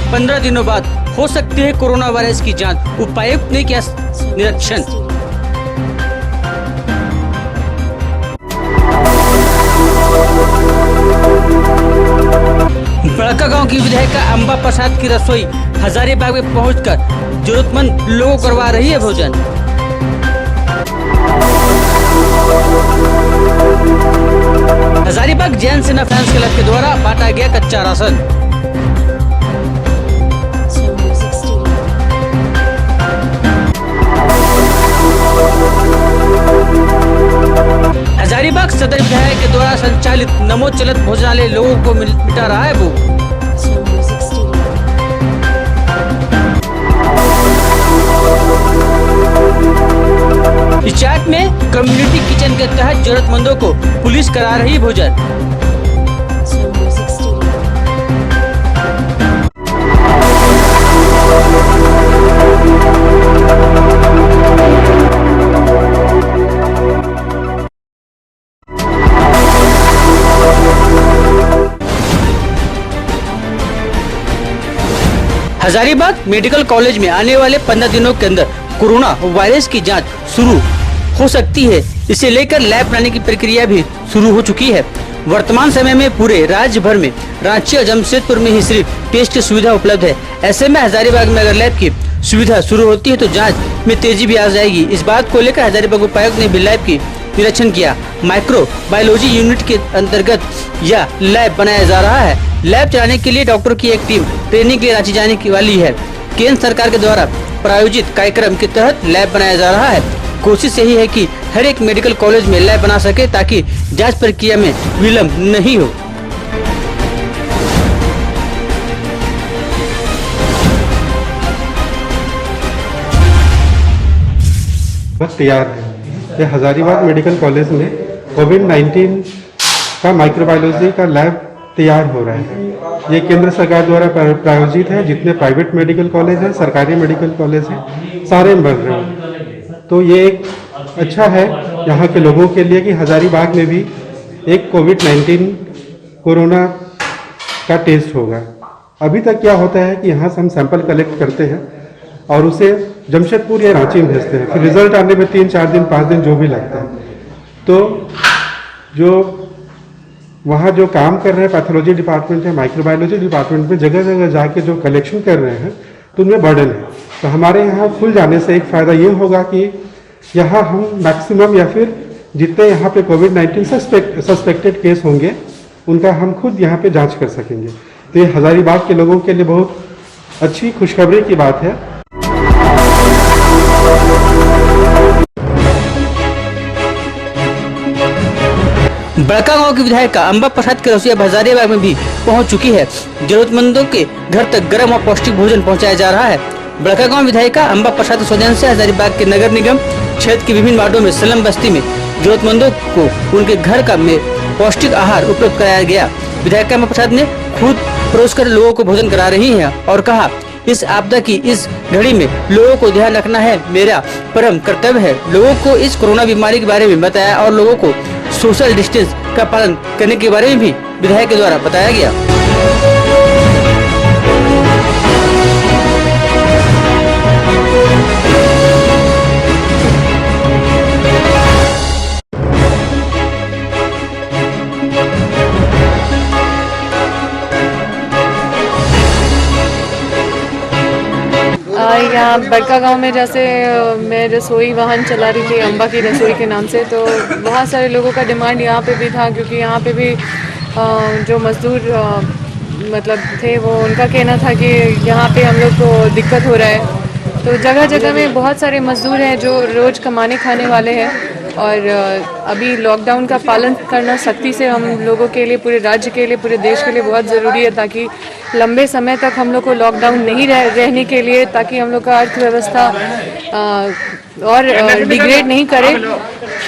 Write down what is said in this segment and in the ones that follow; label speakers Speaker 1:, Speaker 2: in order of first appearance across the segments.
Speaker 1: 15 दिनों बाद हो सकती है कोरोना वायरस की जांच, उपायुक्त ने किया निरीक्षण। बड़कागांव की विधायिका अंबा प्रसाद की रसोई हजारीबाग में पहुंचकर जरूरतमंद लोगों को करवा रही है भोजन। हजारीबाग जैन सेना फैंस क्लब के द्वारा बांटा गया कच्चा राशन। हजारीबाग सदर विधायक के द्वारा संचालित नमो चलत भोजनालय लोगों को मिटा रहा है भूख। इस चाट में कम्युनिटी किचन के तहत जरूरतमंदों को पुलिस करा रही भोजन। हजारीबाग मेडिकल कॉलेज में आने वाले 15 दिनों के अंदर कोरोना वायरस की जांच शुरू हो सकती है। इसे लेकर लैब बनाने की प्रक्रिया भी शुरू हो चुकी है। वर्तमान समय में पूरे राज्य भर में रांची और जमशेदपुर में ही सिर्फ टेस्ट की सुविधा उपलब्ध है। ऐसे में हजारीबाग में अगर लैब की सुविधा शुरू होती है तो जांच में तेजी भी आ जाएगी। इस बात को लेकर हजारीबाग उपायुक्त ने भी लैब की निरीक्षण किया। माइक्रो बायोलॉजी यूनिट के अंतर्गत यह लैब बनाया जा रहा है। लैब चलाने के लिए डॉक्टर की एक टीम ट्रेनिंग के लिए रांची जाने की वाली है। केंद्र सरकार के द्वारा प्रायोजित कार्यक्रम के तहत लैब बनाया जा रहा है। कोशिश यही है कि हर एक मेडिकल कॉलेज में लैब बना सके ताकि जांच प्रक्रिया में विलम्ब नहीं हो।
Speaker 2: बस तैयार है। ये हजारीबाग मेडिकल कॉलेज में कोविड-19 का माइक्रोबायोलॉजी का लैब तैयार हो रहा है। ये केंद्र सरकार द्वारा प्रायोजित है। जितने प्राइवेट मेडिकल कॉलेज हैं, सरकारी मेडिकल कॉलेज हैं, सारे में बन रहे हैं। तो ये एक अच्छा है यहाँ के लोगों के लिए कि हजारीबाग में भी एक कोविड-19 कोरोना का टेस्ट होगा। अभी तक क्या होता है कि यहाँ से हम सैंपल कलेक्ट करते हैं और उसे जमशेदपुर या रांची में भेजते हैं। फिर रिजल्ट आने में 3-4 दिन 5 दिन जो भी लगता है। तो जो वहाँ जो काम कर रहे हैं पैथोलॉजी डिपार्टमेंट है, माइक्रोबायोलॉजी डिपार्टमेंट में जगह जगह जाके जो कलेक्शन कर रहे हैं तो उनमें बर्डन है। तो हमारे यहाँ खुल जाने से एक फ़ायदा ये होगा कि यहाँ हम मैक्सिमम या फिर जितने यहाँ पे कोविड-19 सस्पेक्टेड केस होंगे उनका हम खुद यहाँ पे जांच कर सकेंगे। तो ये हजारीबाग के लोगों के लिए बहुत अच्छी खुशखबरी की बात है।
Speaker 1: बड़कागांव की विधायिका अंबा प्रसाद की रसोई हजारीबाग में भी पहुंच चुकी है। जरूरतमंदों के घर तक गर्म और पौष्टिक भोजन पहुंचाया जा रहा है। बड़कागांव विधायिका अंबा प्रसाद स्वजन से हजारीबाग के नगर निगम क्षेत्र के विभिन्न वार्डों में सलम बस्ती में जरूरतमंदों को उनके घर का में पौष्टिक आहार उपलब्ध कराया गया। विधायिका अंबा प्रसाद ने खुद परोस कर लोगों को भोजन करा रही है और कहा, इस आपदा की इस घड़ी में लोगों को ध्यान रखना है मेरा परम कर्तव्य है। लोगों को इस कोरोना बीमारी के बारे में बताया और लोगों को सोशल डिस्टेंस का पालन करने के बारे में भी विधायक के द्वारा बताया गया।
Speaker 3: यहाँ बड़कागांव में जैसे मैं रसोई वाहन चला रही थी अंबा की रसोई के नाम से, तो बहुत सारे लोगों का डिमांड यहाँ पे भी था क्योंकि यहाँ पे भी जो मजदूर मतलब थे वो उनका कहना था कि यहाँ पे हम लोग को दिक्कत हो रहा है। तो जगह जगह में बहुत सारे मजदूर हैं जो रोज़ कमाने खाने वाले हैं और अभी लॉकडाउन का पालन करना सख्ती से हम लोगों के लिए, पूरे राज्य के लिए, पूरे देश के लिए बहुत ज़रूरी है ताकि लंबे समय तक हम लोग को लॉकडाउन नहीं रहने के लिए, ताकि हम लोग का अर्थव्यवस्था और डिग्रेड नहीं करे।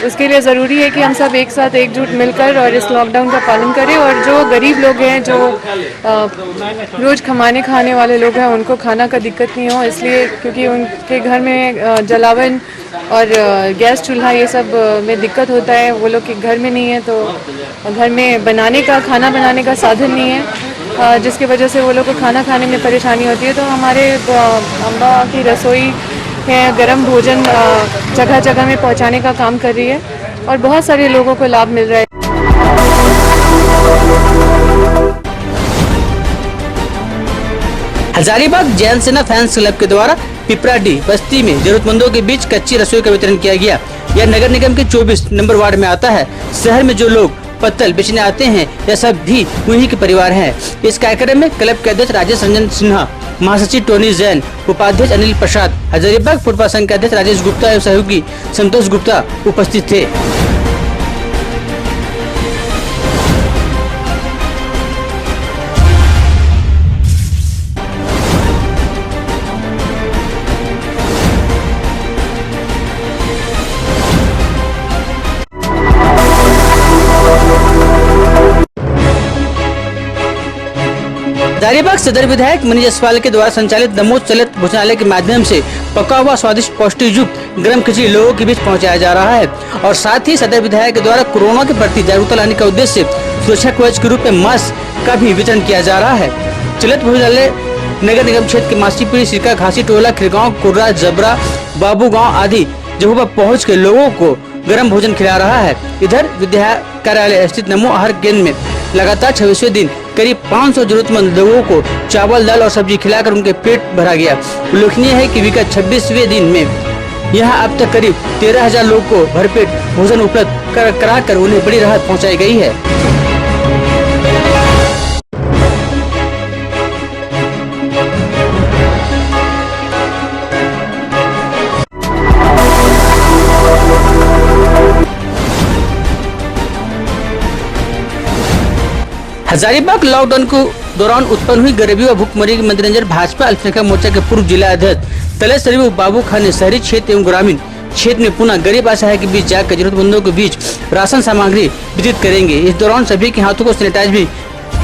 Speaker 3: उसके लिए ज़रूरी है कि हम सब एक साथ एकजुट मिलकर और इस लॉकडाउन का पालन करें। और जो गरीब लोग हैं, जो रोज़ कमाने खाने वाले लोग हैं, उनको खाना का दिक्कत नहीं हो, इसलिए क्योंकि उनके घर में जलावन और गैस चूल्हा ये सब में दिक्कत होता है। वो लोग के घर में नहीं है तो घर में खाना बनाने का साधन नहीं है। जिसकी वजह से वो लोग को खाना खाने में परेशानी होती है। तो हमारे अम्बा की रसोई है गर्म भोजन जगह जगह में पहुंचाने का काम कर रही है और बहुत सारे लोगों को लाभ मिल रहा है।
Speaker 1: हजारीबाग जैन सेना फैंस क्लब के द्वारा पिपराडी बस्ती में जरूरतमंदों के बीच कच्ची रसोई का वितरण किया गया। यह नगर निगम के 24 नंबर वार्ड में आता है। शहर में जो लोग पत्तल बेचने आते हैं यह सब भी उन्हीं के परिवार हैं। इस कार्यक्रम में क्लब के अध्यक्ष राजेश रंजन सिन्हा, महासचिव टोनी जैन, उपाध्यक्ष अनिल प्रसाद, हजारीबाग फुटबॉल संघ के अध्यक्ष राजेश गुप्ता एवं सहयोगी संतोष गुप्ता उपस्थित थे। हजारीबाग सदर विधायक मनीष जायसवाल के द्वारा संचालित नमो चलित भोजनालय के माध्यम से पका हुआ स्वादिष्ट पौष्टिक युक्त गर्म खिचड़ी लोगों के बीच पहुंचाया जा रहा है और साथ ही सदर विधायक के द्वारा कोरोना के प्रति जागरूकता लाने का उद्देश्य से सुरक्षा कवच के रूप में मास्क का भी वितरण किया जा रहा है। चलित भोजनालय नगर निगम क्षेत्र के मासीपुरी, सिरका, घासी टोला, खिरगांव, कुर्रा, जबरा, बाबू गाँव आदि जगहों पर पहुँच के लोगों को गर्म भोजन खिला रहा है। इधर विधायक कार्यालय स्थित नमो आहार केंद्र में लगातार 26वें दिन करीब 500 जरूरतमंद लोगों को चावल, दाल और सब्जी खिलाकर उनके पेट भरा गया। उल्लेखनीय है कि विगत 26वें दिन में यहां अब तक करीब 13,000 लोगों को भरपेट भोजन उपलब्ध कराकर उन्हें बड़ी राहत पहुंचाई गई है। हजारीबाग लॉकडाउन के दौरान उत्पन्न हुई गरीबी व भूखमरी के मद्देनजर भाजपा अल्पसंख्यक मोर्चा के पूर्व जिला अध्यक्ष तलेश शरीफ बाबू खान ने शहरी क्षेत्र एवं ग्रामीण क्षेत्र में पुनः गरीब असहाय के बीच जाकर जरूरतमंदों के बीच राशन सामग्री वितरित करेंगे। इस दौरान सभी के हाथों को सैनिटाइज भी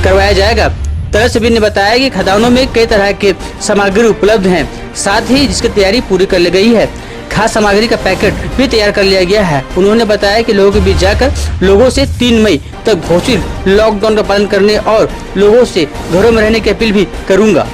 Speaker 1: करवाया जाएगा। तलेश शरीफ ने बताया कि खदानों में कई तरह के सामग्री उपलब्ध है, साथ ही जिसकी तैयारी पूरी कर ली गई है। खास सामग्री का पैकेट भी तैयार कर लिया गया है। उन्होंने बताया कि लोगों के बीच जाकर लोगों से 3 मई तक घोषित लॉकडाउन का पालन करने और लोगों से घरों में रहने की अपील भी करूंगा।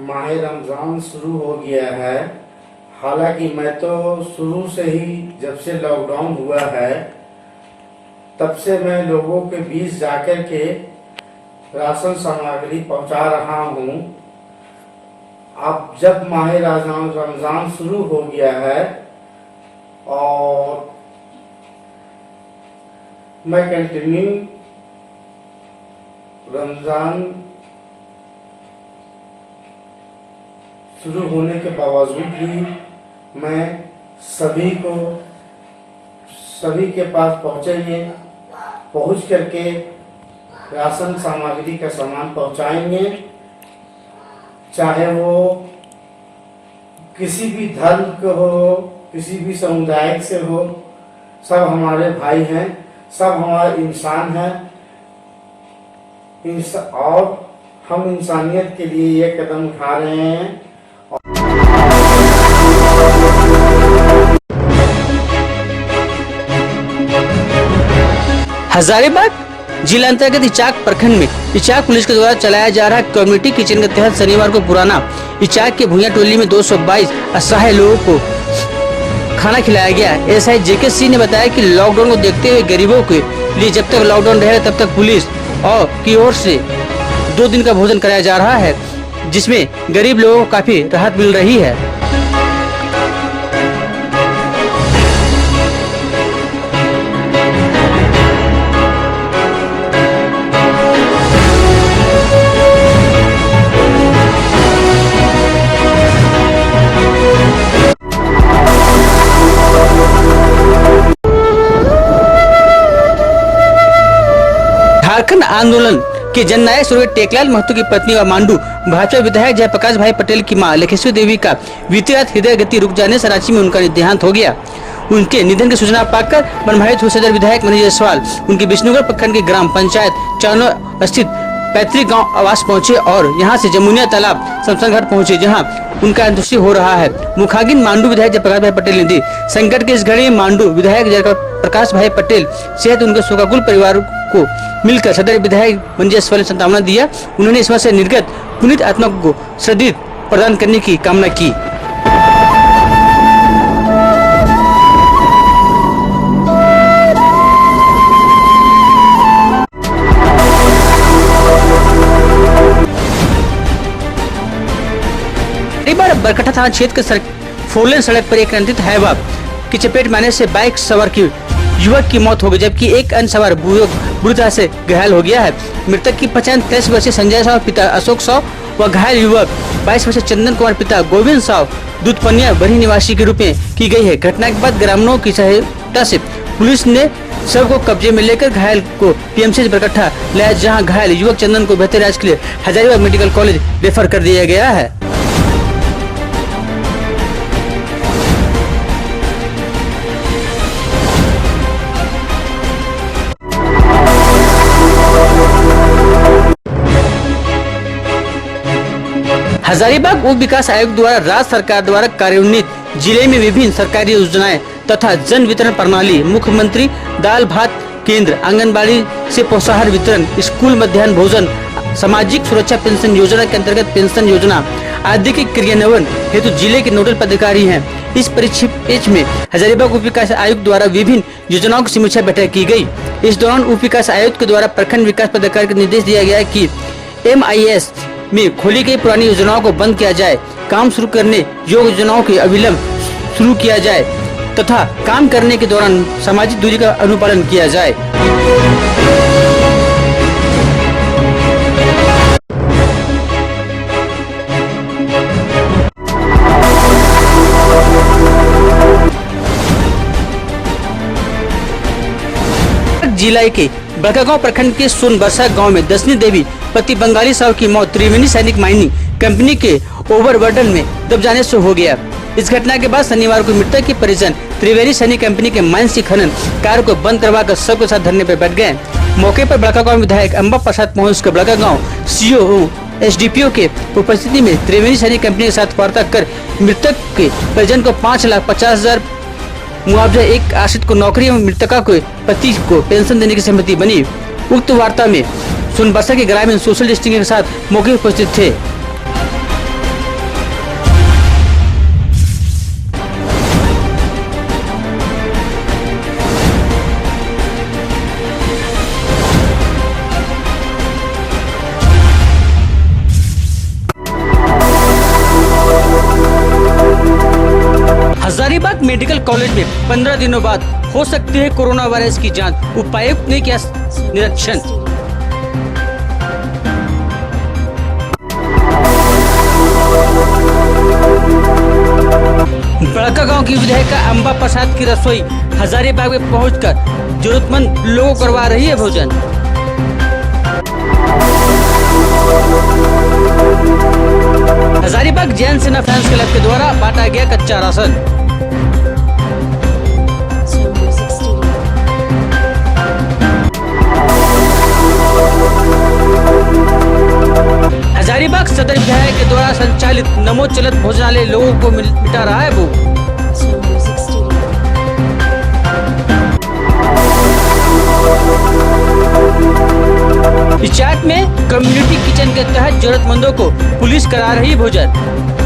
Speaker 4: माह रमजान शुरू हो गया है। हालांकि मैं तो शुरू से ही जब से लॉकडाउन हुआ है तब से मैं लोगों के बीच जाकर के राशन सामग्री पहुंचा रहा हूं। अब जब माह रमजान शुरू हो गया है और मैं कंटिन्यू रमजान शुरू होने के बावजूद भी मैं सभी के पास पहुंच करके राशन सामग्री का सामान पहुंचाएंगे, चाहे वो किसी भी धर्म के हो, किसी भी समुदाय से हो। सब हमारे भाई हैं, सब हमारे इंसान हैं और हम इंसानियत के लिए ये कदम उठा रहे हैं।
Speaker 1: हजारीबाग जिला अंतर्गत इचाक प्रखंड में इचाक पुलिस के द्वारा चलाया जा रहा कम्युनिटी किचन के तहत शनिवार को पुराना इचाक के भुइया टोली में 222 असहाय लोगों को खाना खिलाया गया। एसआई जेके सिंह ने बताया कि लॉकडाउन को देखते हुए गरीबों के लिए जब तक लॉकडाउन रहेगा तब तक पुलिस और की ओर से 2 दिन का भोजन कराया जा रहा है, जिसमें गरीब लोगों को काफी राहत मिल रही है। झारखंड आंदोलन के जननायक स्वर्गीय टेकलाल महतो की पत्नी व मांडू भाजपा विधायक जयप्रकाश भाई पटेल की मां लखेश्वरी देवी का बीती रात हृदय गति रुक जाने से रांची में उनका देहांत हो गया। उनके निधन की सूचना पाकर मनभावित हुए सदर विधायक मनीष जायसवाल उनके विष्णुगढ़ प्रखंड के ग्राम पंचायत चानो स्थित पैतृक गांव आवास पहुंचे और यहां से जमुनिया तालाब शमशान घाट पहुंचे, जहां उनका अंत्येष्टि हो रहा है। मुखागिन मांडू विधायक जयप्रकाश भाई पटेल ने दी। संकट के इस घड़ी में मांडू विधायक जयप्रकाश भाई पटेल सहित उनके शोकाकुल परिवार को मिलकर सदर विधायक मंजेश वाले सांत्वना दिया। उन्होंने इसमें से निर्गत पुनीत आत्मा को सद्गति प्रदान करने की कामना की। बरकट्टा थाना क्षेत्र के फोरलेन सड़क पर एक अनियंत्रित हाईवा की चपेट में आने से बाइक सवार की युवक की मौत हो गई, जबकि एक अन्य सवार बुरी तरह से घायल हो गया है। मृतक की पहचान 23 वर्षीय संजय साव पिता अशोक साव व घायल युवक 22 वर्षीय चंदन कुमार पिता गोविंद साव दूधपनिया बरही निवासी के रूप में की गई है। घटना के बाद ग्रामीणों की सहायता से पुलिस ने शव को कब्जे में लेकर घायल को पीएमसीएच बरकट्टा लाया, जहां घायल युवक चंदन को बेहतर इलाज के लिए हजारीबाग मेडिकल कॉलेज रेफर कर दिया गया है। हजारीबाग उप विकास आयोग द्वारा राज्य सरकार द्वारा कार्यान्वित जिले में विभिन्न सरकारी योजनाएं तथा जन वितरण प्रणाली, मुख्यमंत्री दाल भात केंद्र, आंगनबाड़ी से पोषाहार वितरण, स्कूल मध्याह्न भोजन, सामाजिक सुरक्षा पेंशन योजना के अंतर्गत पेंशन योजना आदि के क्रियान्वयन हेतु जिले के नोडल पदाधिकारी हैं। इस परिप्रेक्ष्य में हजारीबाग उप विकास आयुक्त द्वारा विभिन्न योजनाओं की समीक्षा बैठक की गई। इस दौरान उप विकास आयुक्त के द्वारा प्रखंड विकास पदाधिकारी को निर्देश दिया गया कि MIS में खोली गई पुरानी योजनाओं को बंद किया जाए, काम शुरू करने योग्य योजनाओं की अविलंब शुरू किया जाए तथा काम करने के दौरान सामाजिक दूरी का अनुपालन किया जाए। जिला के बड़कागांव प्रखंड के सोनबरसा गांव में दसनी देवी पति बंगाली साहब की मौत त्रिवेणी सैनिक माइनिंग कंपनी के ओवरबर्डन में दब जाने से हो गया। इस घटना के बाद शनिवार को मृतक के परिजन त्रिवेणी सैनिक कंपनी के माइंस की खनन कार्य को बंद करवाकर सबके साथ धरने पर बैठ गए। मौके पर बड़कागांव विधायक अम्बा प्रसाद पहुँच कर बड़कागांव CO SDPO के उपस्थिति में त्रिवेणी सैनिक कंपनी के साथ वार्ता कर मृतक के परिजन को 5,50,000 मुआवजा, एक आश्रित को नौकरी एवं मृतका को पति को पेंशन देने की सहमति बनी। उक्त वार्ता में सोनबरसा के ग्रामीण सोशल डिस्ट्रिक्ट के साथ मौके उपस्थित थे। हजारीबाग मेडिकल कॉलेज में 15 दिनों बाद हो सकती है कोरोना वायरस की जांच, उपायुक्त ने किया निरीक्षण। बड़कागांव की विधायिका अम्बा प्रसाद की रसोई हजारीबाग में पहुंचकर जरूरतमंद लोगों को करवा रही है भोजन। हजारीबाग जैन सेना फैंस क्लब के द्वारा बांटा गया कच्चा राशन। हजारीबाग सदर विधायक के द्वारा संचालित नमो चलत भोजनालय लोगों को मिटा रहा है भूख। इचाक में कम्युनिटी किचन के तहत जरूरतमंदों को पुलिस करा रही भोजन।